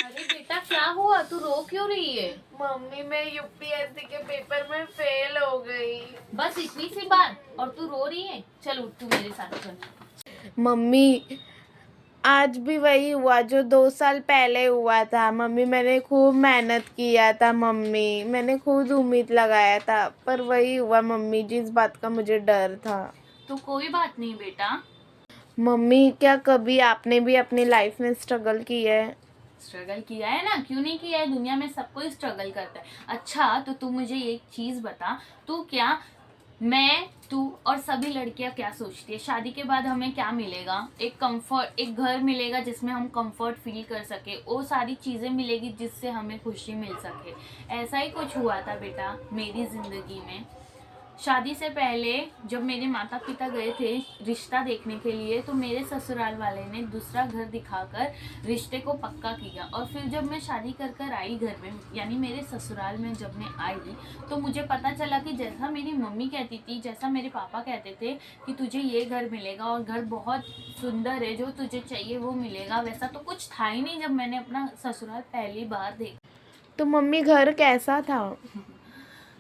अरे बेटा क्या हुआ, तू रो क्यों रही है? मम्मी मैं यूपीएससी के पेपर में फेल हो गई। बस इतनी सी बात और तू रो रही है? चल उठ, तू मेरे साथ चल। मम्मी आज भी वही हुआ जो 2 साल पहले हुआ था। मम्मी मैंने खूब मेहनत किया था। मम्मी मैंने खुद उम्मीद लगाया था, पर वही हुआ मम्मी जिस बात का मुझे डर था। तो कोई बात नहीं बेटा। मम्मी क्या कभी आपने भी अपनी लाइफ में स्ट्रगल किया है? स्ट्रगल किया है ना, क्यों नहीं किया है, दुनिया में सब कोई स्ट्रगल करता है। अच्छा तो तू मुझे एक चीज बता, तू क्या, मैं, तू और सभी लड़कियां क्या सोचती है शादी के बाद हमें क्या मिलेगा? एक कंफर्ट, एक घर मिलेगा जिसमें हम कंफर्ट फील कर सके, वो सारी चीजें मिलेगी जिससे हमें खुशी मिल सके। ऐसा ही कुछ हुआ था बेटा मेरी जिंदगी में। शादी से पहले जब मेरे माता पिता गए थे रिश्ता देखने के लिए, तो मेरे ससुराल वाले ने दूसरा घर दिखाकर रिश्ते को पक्का किया। और फिर जब मैं शादी कर कर आई घर में, यानी मेरे ससुराल में जब मैं आई, तो मुझे पता चला कि जैसा मेरी मम्मी कहती थी, जैसा मेरे पापा कहते थे कि तुझे ये घर मिलेगा और घर बहुत सुंदर है, जो तुझे चाहिए वो मिलेगा, वैसा तो कुछ था ही नहीं जब मैंने अपना ससुराल पहली बार देखा। तो मम्मी घर कैसा था?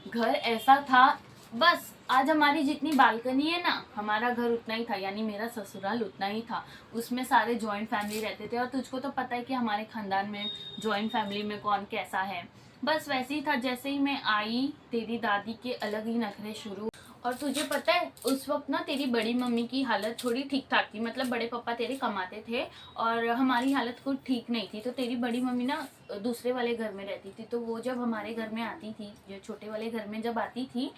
घर ऐसा था, बस आज हमारी जितनी बालकनी है ना, हमारा घर उतना ही था, यानी मेरा ससुराल उतना ही था। उसमें सारे जॉइंट फैमिली रहते थे, और तुझको तो पता है कि हमारे खानदान में जॉइंट फैमिली में कौन कैसा है। बस वैसे ही था। जैसे ही मैं आई, तेरी दादी के अलग ही नखरे शुरू। और तुझे पता है उस वक्त ना तेरी बड़ी मम्मी की हालत थोड़ी ठीक ठाक थी, मतलब बड़े पापा तेरे कमाते थे और हमारी हालत कुछ ठीक नहीं थी। तो तेरी बड़ी मम्मी ना दूसरे वाले घर में रहती थी, तो वो जब हमारे घर में आती थी, जो छोटे वाले घर में जब आती थी,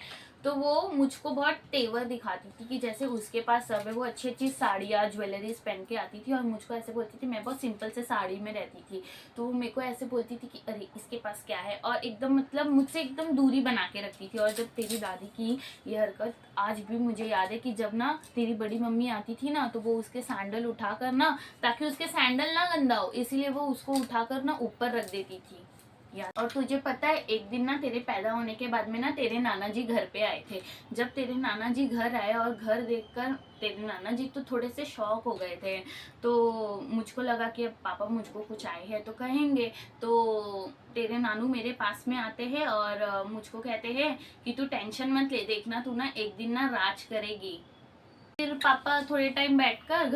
तो वो मुझको बहुत तेवर दिखाती थी कि जैसे उसके पास सब है। वो अच्छी अच्छी साड़ियाँ ज्वेलरीज पहन के आती थी और मुझको ऐसे बोलती थी, मैं बहुत सिंपल से साड़ी में रहती थी, तो वो मेरे को ऐसे बोलती थी कि अरे इसके पास क्या है, और एकदम मतलब मुझसे एकदम दूरी बना के रखती थी। और जब तेरी दादी की ये हरकत आज भी मुझे याद है कि जब ना तेरी बड़ी मम्मी आती थी ना, तो वो उसके सैंडल उठा कर ना, ताकि उसके सैंडल ना गंदा हो, इसीलिए वो उसको उठाकर ना ऊपर रख देती थी यार। और तुझे पता है एक दिन ना तेरे पैदा होने के बाद में ना तेरे नाना जी घर पे आए थे। जब तेरे नाना जी घर आए और घर देखकर तेरे नाना जी तो थोड़े से शॉक हो गए थे। तो मुझको लगा कि अब पापा मुझको कुछ आए हैं तो कहेंगे। तो तेरे नानू मेरे पास में आते हैं और मुझको कहते हैं कि तू टेंशन मत ले, देखना तू ना एक दिन ना राज करेगी। फिर पापा थोड़े टाइम बैठकर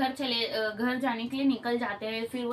घर जाने के लिए निकल जाते हैं। फिर वो